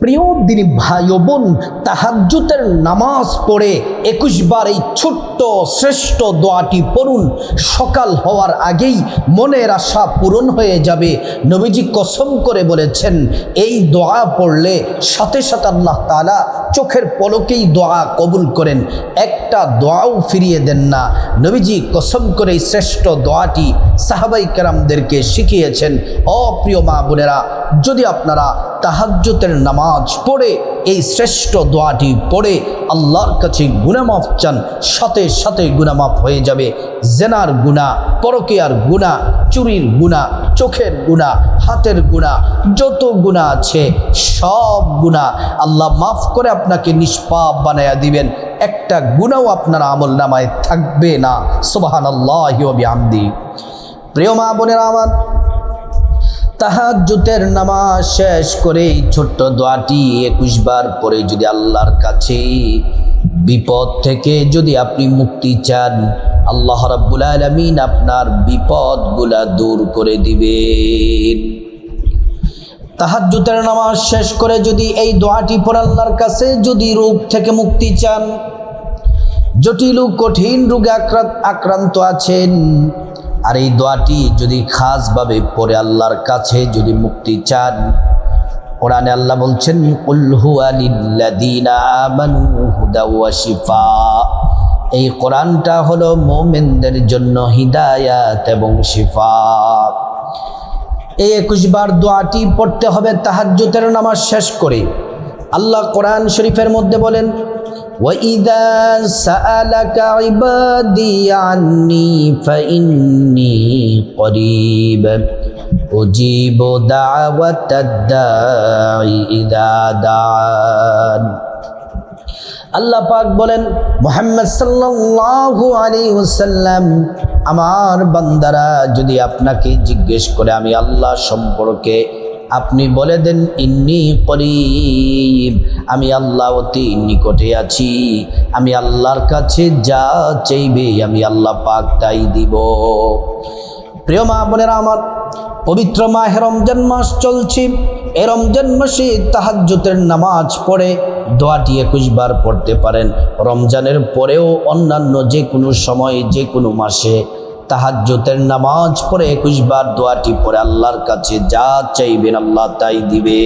প্রিয় দিনী ভাই ও বোন, তাহাজ্জুদের নামাজ পড়ে 21 বার এই ছোট্ট শ্রেষ্ঠ দোয়াটি পড়ুন। সকাল হওয়ার আগেই মনের আশা পূরণ হয়ে যাবে। নবীজি কসম করে বলেছেন, এই দোয়া পড়লে সাথে সাথে আল্লাহ তাআলা চোখের পলকেই দোয়া কবুল করেন, একটা দোয়াও ফিরিয়ে দেন না। নবীজি কসম করে এই শ্রেষ্ঠ দোয়াটি সাহাবাই কেরামদেরকে শিখিয়েছেন। প্রিয় মা বোনেরা, যদি আপনারা তাহাজ্জুদের নামাজ পড়ে এই শ্রেষ্ঠ দোয়াটি পড়ে আল্লাহর কাছে গুনাহ মাফ চান, সাথে সাথে গুনাহ মাফ হয়ে যাবে। জেনার গুনাহ, পরকীয়ার গুনাহ, চুরির গুনাহ, চোখের গুনাহ, হাতের গুনাহ, যত গুনাহ আছে সব গুনাহ আল্লাহ মাফ করে আপনাকে নিষ্পাপ বানায়া দিবেন। একটা গুনাহও আপনার আমল নামায় থাকবে না। সুবহানাল্লাহি ওয়া বিহামদিহি। প্রিয় মা বোনেরা আমার, তাহাজ্জুদের নামাজ শেষ করে ছোট্ট দোয়াটি 21 বার পরে যদি আল্লাহর কাছে বিপদ থেকে যদি আপনি মুক্তি চান, আল্লাহ রাব্বুল আলামিন আপনার বিপদগুলা দূর করে দিবেন। তাহাজ্জুদের নামাজ শেষ করে যদি এই দোয়াটি পড়ে আল্লাহর কাছে যদি রোগ থেকে মুক্তি চান, জটিল কঠিন রোগে আক্রান্ত আছেন, আর এই দোয়াটি যদি খাসভাবে পড়ে আল্লাহর কাছে যদি মুক্তি চান, কোরআনে আল্লাহ বলছেন, কুল হুয়া লিল্লাযীনা আমানু হুদা ওয়া শিফা। এই কোরআনটা হলো মুমিনদের জন্য হিদায়াত এবং শিফা। এই 21 বার দোয়াটি পড়তে হবে তাহাজ্জুদের নামাজ শেষ করে। আল্লাহ কোরআন শরীফের মধ্যে বলেন, وَإِذَا سَأَلَكَ عِبَادِي عَنِّي فَإِنِّي قَرِيبٌ أُجِيبُ دَعْوَةَ الدَّاعِ إِذَا دَعَانِ। আল্লাহ পাক বলেন, মুহাম্মদ সাল্লাল্লাহু আলাইহি ওয়াসাল্লাম, আমার বান্দারা যদি আপনাকে জিজ্ঞেস করে আমি আল্লাহ সম্পর্কে, আপনি বলে দেন, ইন্নী করিব, আমি আল্লাহ অতি নিকটে আছি, আমি আল্লাহর কাছে যা চাইবে আমি আল্লাহ পাক তাই দিব। প্রিয় মা বোনেরা আমার, পবিত্র মাহে রমজান মাস চলছে। এই রমজান মাসে তাহাজ্জুদের নামাজ পড়ে দোয়াটি 21 বার পড়তে পারেন। রমজানের পরেও অন্যান্য যে কোনো সময়ে যে কোনো মাসে তাহাজ্জুদের নামাজ পড়ে 21 বার দোয়াটি পড়ে আল্লাহর কাছে যা চাইবেন আল্লাহ তাই দিবে।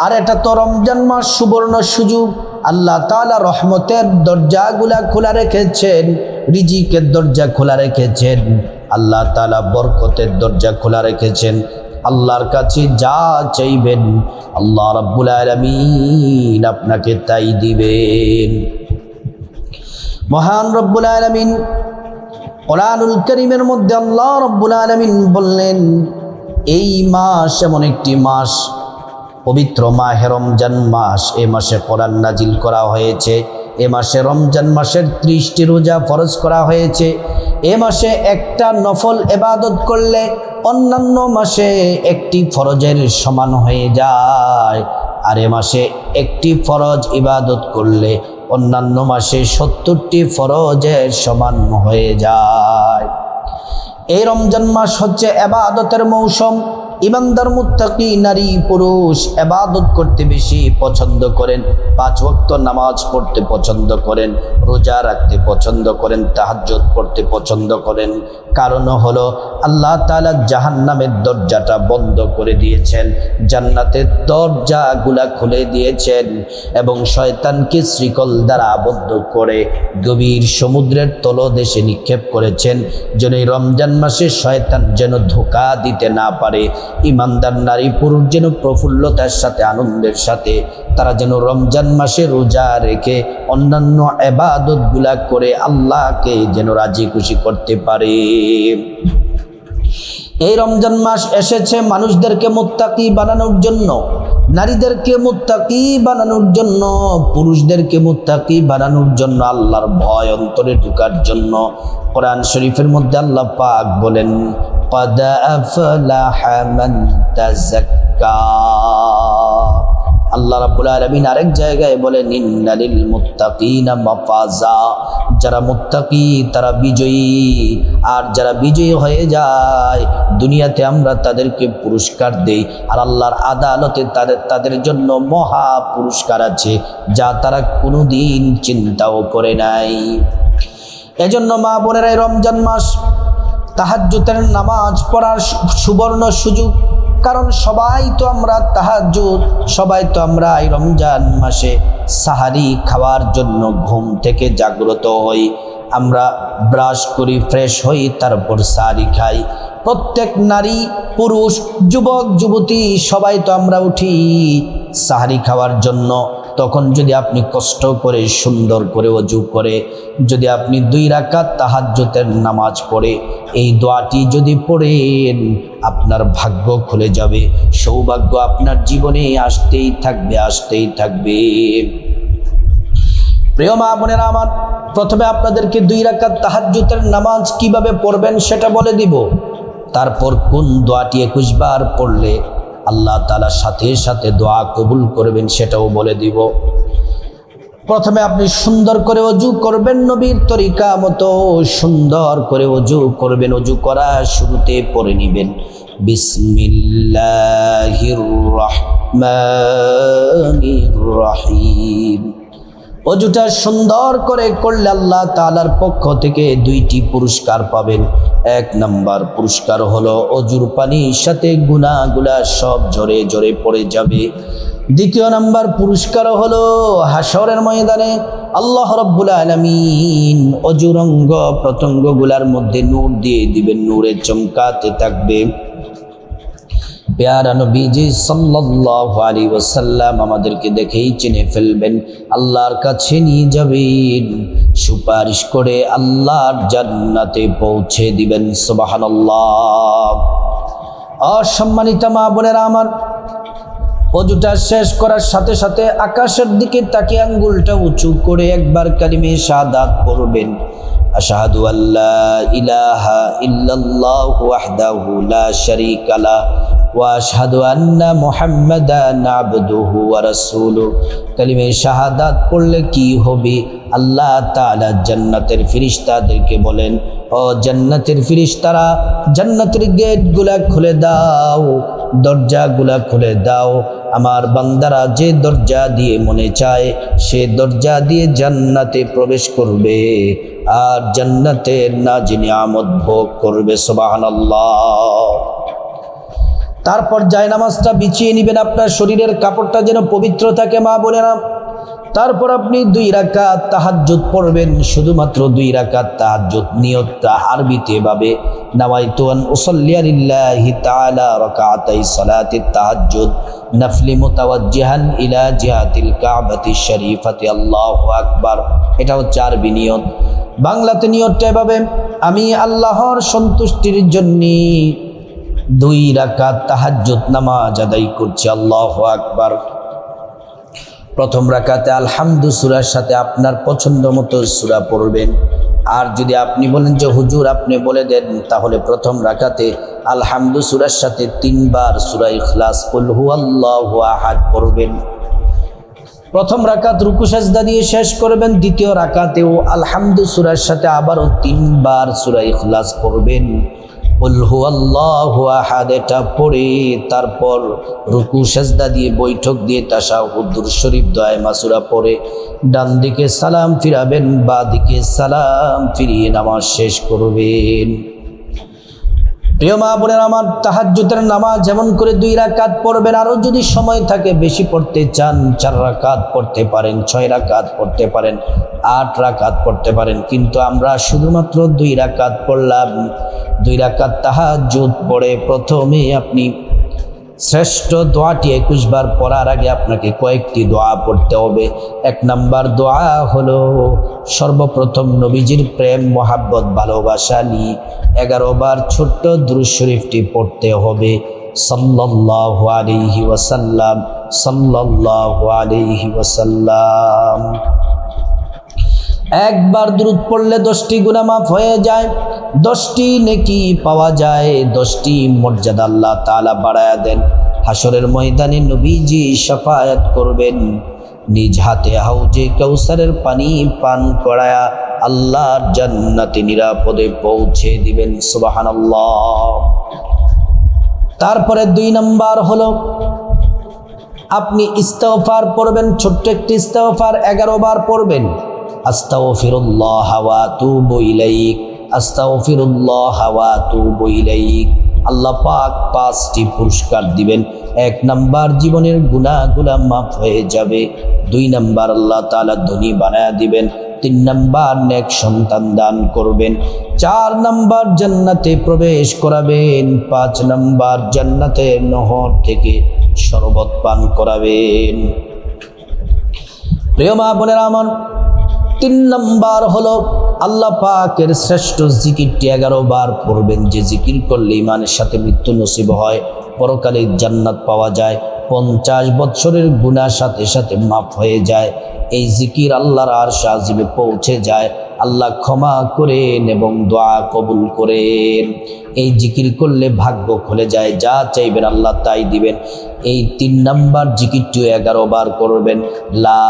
আর এটা তো রমজান মাস, সুবর্ণ সুযোগ। আল্লাহ তাআলা রহমতের দরজাগুলা খোলা রেখেছেন, রিজিকের দরজা খোলা রেখেছেন, আল্লাহ তাআলা বরকতের দরজা খোলা রেখেছেন। আল্লাহর কাছে যা চাইবেন আল্লাহ রাব্বুল আলামিন আপনাকে তাই দিবেন। মহান রব্বুল আলামিন কোরআনুল কারীমের মধ্যে আল্লাহ রাব্বুল আলামিন বললেন, এই মাস এমন একটি মাস, পবিত্র মাহে রমজান মাস। এ মাসে কোরআন নাজিল করা হয়েছে। এ মাসে রমজান মাসের 30টি রোজা ফরজ করা হয়েছে। এ মাসে একটা নফল ইবাদত করলে অন্যান্য মাসে একটি ফরজের সমান হয়ে যায়। আর এ মাসে একটি ফরজ ইবাদত করলে অন্যান্য মাসে 70টি ফরজের সমান হয়ে যায়। এই রমজান মাস হচ্ছে ইবাদতের মৌসুম। ইমানদার মুত্তাকি নারী পুরুষ ইবাদত করতে বেশি পছন্দ করেন, 5 ওয়াক্ত নামাজ পড়তে পছন্দ করেন, রোজা রাখতে পছন্দ করেন, তাহাজ্জুদ পড়তে পছন্দ করেন। কারণ হলো আল্লাহ তাআলা জাহান্নামের দরজাটা বন্ধ করে দিয়েছেন, জান্নাতের দরজাগুলা খুলে দিয়েছেন এবং শয়তানকে শৃঙ্খল দ্বারা আবদ্ধ করে গভীর সমুদ্রের তলদেশে নিক্ষেপ করেছেন, যেন এই রমজান মাসে শয়তান যেন ধোঁকা দিতে না পারে। ইমানদার নারী পুরুষ যেন প্রফুল্লতার সাথে, আনন্দের সাথে তারা যেন রমজান মাসে রোজা রেখে অন্যান্য ইবাদতগুলা করে আল্লাহকে যেন রাজি খুশি করতে পারে। এই রমজান মাস এসেছে মানুষদেরকে মুত্তাকি বানানোর জন্য, নারীদেরকে মুত্তাকি বানানোর জন্য, পুরুষদেরকে মুত্তাকি বানানোর জন্য, আল্লাহর ভয় অন্তরে ঢোকার জন্য। কোরআন শরীফের মধ্যে আল্লাহ পাক বলেন, قد أفلح من تزكى আল্লাহ রাব্বুল আলামিন আরেক জায়গায় বলেন ইন্নালিল মুত্তাকিনা মাফাজা, যারা মুত্তাকি তারা বিজয়ী, আর যারা বিজয়ী হয়ে যায় দুনিয়াতে আমরা তাদেরকে পুরস্কার দেই, আর আল্লাহর আদালতে তাদের জন্য মহা পুরস্কার আছে যা তারা কোনোদিন চিন্তাও করে নাই। এজন্য মা বোনেরা, রমজান মাস তাহাজ্জুদের নামাজ পড়ার সুবর্ণ সুযোগ। কারণ সবাই তো আমরা তাহাজ্জুদ, সবাই তো আমরা এই রমজান মাসে সাহারি খাওয়ার জন্য ঘুম থেকে জাগ্রত হই, আমরা ব্রাশ করি, ফ্রেশ হই, তারপর সাহারি খাই। প্রত্যেক নারী পুরুষ যুবক যুবতী সবাই তো আমরা উঠি সাহারি খাওয়ার জন্য। তখন যদি আপনি কষ্ট করে সুন্দর করে ওযু করে যদি আপনি 2 রাকাত তাহাজ্জুদের নামাজ পড়ে এই দোয়াটি যদি পড়েন, আপনার ভাগ্য খুলে যাবে, সৌভাগ্য আপনার জীবনে আসতেই থাকবে, আসতেই থাকবে। প্রিয় মা বোনেরা আমার, প্রথমে আপনাদেরকে 2 রাকাত তাহাজ্জুদের নামাজ কিভাবে পড়বেন সেটা বলে দিব। তারপর কোন দোয়াটি 21 বার পড়লে আল্লাহ তাআলা সাথে সাথে দোয়া কবুল করবেন সেটাও বলে দিব। প্রথমে আপনি সুন্দর করে ওযু করবেন, নবীর তরিকা মতো সুন্দর করে ওযু করবেন। ওযু করা শুরুতে পড়ে নেবেন বিসমিল্লাহির রহমানির রহিম। ওযুটা সুন্দর করে করলে আল্লাহ তাআলার পক্ষ থেকে 2টি পুরস্কার পাবেন। 1 নাম্বার পুরস্কার হলো ওযুর পানির সাথে গুনাহগুলা সব ঝরে ঝরে পড়ে যাবে। 2য় নাম্বার পুরস্কার হলো হাশরের ময়দানে আল্লাহ রাব্বুল আলামিন ওযুর অঙ্গ প্রত্যঙ্গগুলার মধ্যে নূর দিয়ে দিবেন, নূরে চমকাতে থাকবে। প্যারা নবীজি সাল্লাল্লাহু আলাইহি ওয়াসাল্লাম আমাদেরকে দেখেই চিনে ফেলবেন, আল্লাহর কাছে নিয়ে যাবেন, সুপারিশ করে আল্লাহর জান্নাতে পৌঁছে দিবেন। সুবহানাল্লাহ। সম্মানিত মা বোনেরা আমার, ওযুটা শেষ করার সাথে সাথে আকাশের দিকে তাকিয়ে আঙ্গুলটা উঁচু করে একবার কালিমে শাহাদাত পড়বেন। আশহাদু আল্লা ইলাহা ইল্লাল্লাহু ওয়াহদাহু লা শারীকা লাহু ওয়া আশহাদু আন্না মুহাম্মাদান আবদুহু ওয়া রাসূলুহু। কালিমে শাহাদাত পড়লে কি হবে? আল্লাহ তাআলা জান্নাতের ফেরেশতাদেরকে বলেন, ও জান্নাতের ফেরেশতারা, জান্নাতের গেটগুলা খুলে দাও, দরজাগুলা খুলে দাও। আমার বান্দারা যে দরজা দিয়ে মনে চায় সে দরজা দিয়ে জান্নাতে প্রবেশ করবে আর জান্নাতের নাজ নিয়ামত ভোগ করবে। সুবহানাল্লাহ। তারপর জায়নামাজটা বিছিয়ে নেবেন, আপনার শরীরের কাপড়টা যেন পবিত্র থাকে মা বোনেরা। তারপর আপনি 2 রাকাত তাহাজ্জুদ পড়বেন, শুধুমাত্র 2 রাকাত তাহাজ্জুদ। নিয়তটা আরবিতে ভাবে নাওয়াইতু আন উসাল্লিয়া লিল্লাহি তাআলা রাকাতাই সালাতিত তাহাজ্জুদ নাফলি মুতাওয়াজ্জিহান ইলা জিহাতিল কাবাতি শরীফাতি আল্লাহু আকবার। এটা হচ্ছে আরবি নিয়ত। বাংলাতে নিয়তটা এভাবে, আমি আল্লাহর সন্তুষ্টির জন্য 2 রাকাত তাহাজ্জুদ নামাজ আদায় করছি, আল্লাহু আকবার। প্রথম রাকাতে আলহামদু সূরার সাথে আপনার পছন্দ মতো সূরা পড়বেন। আর যদি আপনি বলেন যে হুজুর আপনি বলে দেন, তাহলে প্রথম রাকাতে আলহামদু সূরার সাথে 3 বার সূরা ইখলাস কুল হুয়াল্লাহু আহাদ পড়বেন। প্রথম রাকাত রুকু সাজদা দিয়ে শেষ করবেন। দ্বিতীয় রাকাতেও আলহামদু সূরার সাথে আবারও 3 বার সূরা ইখলাস পড়বেন। কুল হুয়াল্লাহু আহাদ এটা পড়ে তারপর রুকু সাজদা দিয়ে বৈঠক দিয়ে তাশাহুদ দুরূদ শরীফ দোয়া মাসুরা পড়ে ডান দিকে সালাম ফিরাবেন, বাঁ দিকে সালাম ফিরিয়ে নামাজ শেষ করবেন। প্রিয় মা বোনেরা আমার, তাহাজ্জুদের নামাজ যেমন করে 2 রাকাত পড়বেন। আরও যদি সময় থাকে বেশি পড়তে চান 4 রাকাত পড়তে পারেন, 6 রাকাত পড়তে পারেন, 8 রাকাত পড়তে পারেন। কিন্তু আমরা শুধুমাত্র 2 রাকাত পড়লাম। 2 রাকাত তাহাজ্জুদ পড়ে প্রথমে আপনি শ্রেষ্ঠ দোয়াটি 21 বার পড়ার আগে আপনাকে কয়েকটি দোয়া পড়তে হবে। 1 নাম্বার দোয়া হলো সর্বপ্রথম নবীজির প্রেম মোহাব্বত ভালোবাসা নিয়ে 11 বার ছোট্ট দুরূদ শরীফটি পড়তে হবে। সাল্লাল্লাহু আলাইহি ওয়াসাল্লাম, সাল্লাল্লাহু আলাইহি ওয়াসাল্লাম। একবার দুরূদ পড়লে 10টি গুনাহ মাফ হয়ে যায়, 10টি নেকি পাওয়া যায়, 10টি মর্যাদা আল্লাহ তাআলা বাড়ায়া দেন। হাসরের ময়দানে নবীজি শাফায়াত করবেন, নিজ হাতে হাউজে কাউসারের পানি পান করায়া আল্লাহর জান্নাতে নিরাপদে পৌঁছে দিবেন। সুবহানাল্লাহ। তারপরে 2 নাম্বার হলো আপনি ইস্তিগফার পড়বেন, ছোট্ট একটি ইস্তিগফার 11 বার পড়বেন। আস্তাগফিরুল্লাহ ওয়া আতুবু ইলাইক, আস্তাগফিরুল্লাহ ওয়া আতুবু ইলাইক। আল্লাহ পাক 5টি পুরস্কার দিবেন। 1 নাম্বার জীবনের গুনাহগুলো মাফ হয়ে যাবে। 2 নাম্বার আল্লাহ তাআলা ধনী বানায়া দিবেন। 3 নাম্বার নেক সন্তান দান করবেন। 4 নাম্বার জান্নাতে প্রবেশ করাবেন। 5 নাম্বার জান্নাতের নহর থেকে শরবত পান করাবেন। প্রিয় মা বোনেরা আমার, 3 নাম্বার হলো আল্লাহ পাকের শ্রেষ্ঠ জিকিরটি 11 বার পড়বেন, যে জিকির করলে ইমানের সাথে মৃত্যু নসিব হয়, পরকালে জান্নাত পাওয়া যায়, 50 বছরের গুনাহ সাথে সাথে মাফ হয়ে যায়। এই জিকির আল্লাহর আরশ আজিমে পৌঁছে যায়, আল্লাহ ক্ষমা করেন এবং দোয়া কবুল করেন। এই জিকির করলে ভাগ্য খুলে যায়, যা চাইবেন আল্লাহ তাই দিবেন। এই 3 নাম্বার জিকিরটিও 11 বার করবেন। লা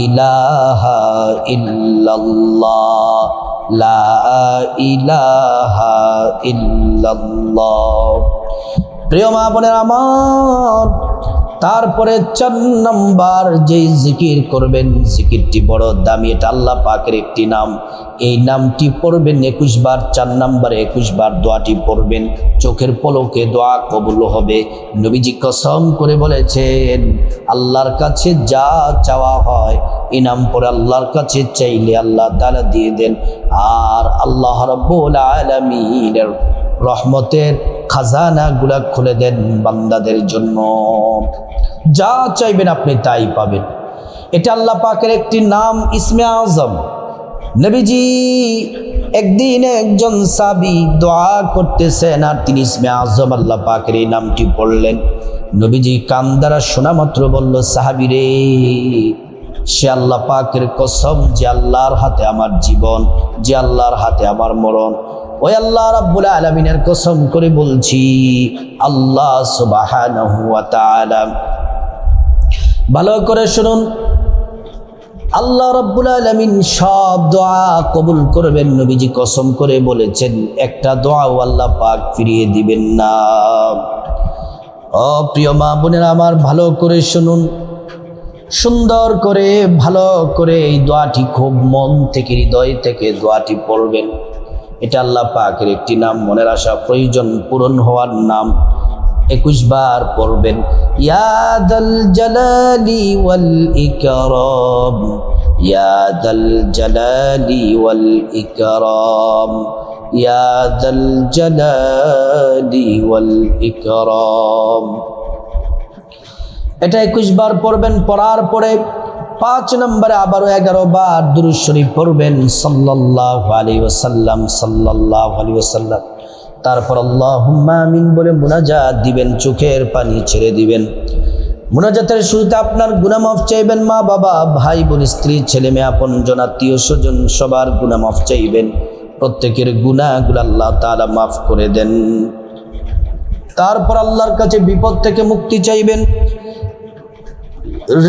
ইলাহা ইল্লাল্লাহ, লা ইলাহা ইল্লাল্লাহ। প্রিয় মা বোনের আমার, তারপরে 4 নাম্বার যেই জিকির করবেন, জিকিরটি বড় দামি, এটা আল্লাহ পাকের একটি নাম। এই নামটি পড়বেন 21 বার। 4 নাম্বারে 21 বার দোয়াটি পড়বেন, চোখের পলকে দোয়া কবুল হবে। নবীজি কসম করে বলেছেন, আল্লাহর কাছে যা চাওয়া হয় এই নাম পড়ে আল্লাহর কাছে চাইলে আল্লাহ তাআলা দিয়ে দেন। আর আল্লাহ রাব্বুল আলামিনের রহমতের খাজানাগুলা খুলে দেন বান্দাদের জন্য। যা চাইবেন আপনি তাই পাবেন। এটা আল্লাহ পাকের একটি নাম, ইসমে আজম। নবীজি একদিন একজন সাহাবী দোয়া করতেছেন, আর তিনি ইসমে আজম আল্লাহ পাকের এই নামটি পড়লেন। নবীজি কান দ্বারা শোনা মাত্র বলল, সাহাবী রে, সে আল্লাহ পাকের কসম, যে আল্লাহর হাতে আমার জীবন, যে আল্লাহর হাতে আমার মরণ, ওই আল্লাহ রাব্বুল আলামিনের কসম করে বলছি, আল্লাহ সুবহানাহু ওয়া তাআলা, ভালো করে শুনুন, আল্লাহ রাব্বুল আলামিন সব দোয়া কবুল করবেন। নবীজি কসম করে বলেছেন, একটা দোয়াও আল্লাহ পাক ফিরিয়ে দিবেন না। ও প্রিয় মা বোনেরা আমার, ভালো করে শুনুন, সুন্দর করে ভালো করে এই দোয়াটি খুব মন থেকে, হৃদয় থেকে দোয়াটি পড়বেন। এটা আল্লাহ পাকের একটি নাম, মনের আশা প্রয়োজন পূরণ হওয়ার নাম। 21 বার পড়বেন। ইয়া দাল জালালি ওয়াল ইকরাম, ইয়া দাল জালালি ওয়াল ইকরাম, ইয়া দাল জালালি ওয়াল ইকরাম। এটা 21 বার পড়বেন। পড়ার পরে 5 নম্বরে আবারও 11 বার দুরূদ শরীফ পড়বেন, সাল্লাল্লাহু আলাইহি ওয়াসাল্লাম, সাল্লাল্লাহু আলাইহি ওয়াসাল্লাম। তারপর আল্লাহুম্মা আমিন বলে মুনাজাত দিবেন, চোখের পানি ছেড়ে দিবেন। মুনাজাতের শুরুতে আপনার গুনাহ মাফ চাইবেন, মা বাবা, ভাই বোন, স্ত্রী, ছেলে মেয়ে, আপনজন, আত্মীয় স্বজন, সবার গুনাহ মাফ চাইবেন। প্রত্যেকের গুনাহগুলো আল্লাহ তাআলা মাফ করে দেন। তারপর আল্লাহর কাছে বিপদ থেকে মুক্তি চাইবেন,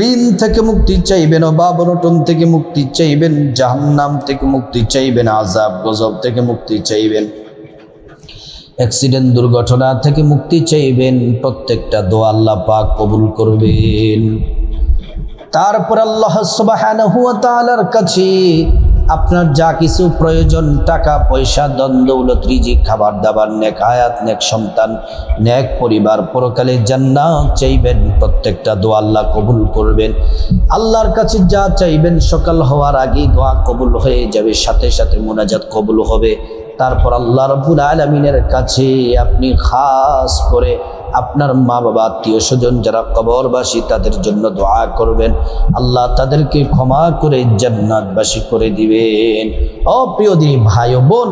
ঋণ থেকে মুক্তি চাইবেন, অভাব অনটন থেকে মুক্তি চাইবেন, জাহান্নাম থেকে মুক্তি চাইবেন, আযাব গজব থেকে মুক্তি চাইবেন, অ্যাক্সিডেন্ট দুর্ঘটনা থেকে মুক্তি চাইবেন। প্রত্যেকটা দোয়া আল্লাহ পাক কবুল করবেন। তারপর আল্লাহ সুবহানাহু ওয়া তাআলার কাছে আপনার যা কিছু প্রয়োজন, টাকা পয়সা, ধন দৌলত, রিজিক, খাবার দাবার, নেক হায়াত, নেক সন্তান, নেক পরিবার, পরকালে জান্নাত চাইবেন। প্রত্যেকটা দোয়া আল্লাহ কবুল করবেন। আল্লাহর কাছে যা চাইবেন সকাল হওয়ার আগেই দোয়া কবুল হয়ে যাবে, সাথে সাথে মুনাজাত কবুল হবে। তারপর আল্লাহ রাব্বুল আলামিনের কাছে আপনি খাস করে আপনার মা বাবা, আত্মীয় স্বজন যারা কবরবাসী, তাদের জন্য দোয়া করবেন, আল্লাহ তাদেরকে ক্ষমা করে জান্নাতবাসী করে দিবেন। ও প্রিয় দিনী ভাই ও বোন,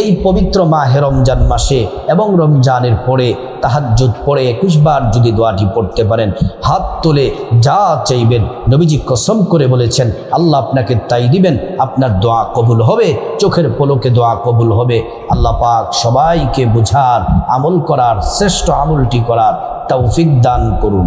এই পবিত্র মাহে রমজান মাসে এবং রমজানের পরে তাহাজ্জুদ পড়ে 21 বার যদি দোয়াটি পড়তে পারেন, হাত তুলে যা চাইবেন নবীজি কসম করে বলেছেন আল্লাহ আপনাকে তাই দিবেন, আপনার দোয়া কবুল হবে, চোখের পলকে দোয়া কবুল হবে। আল্লাহ পাক সবাইকে বুঝার, আমল করার, শ্রেষ্ঠ আমলটি করার তৌফিক দান করুন।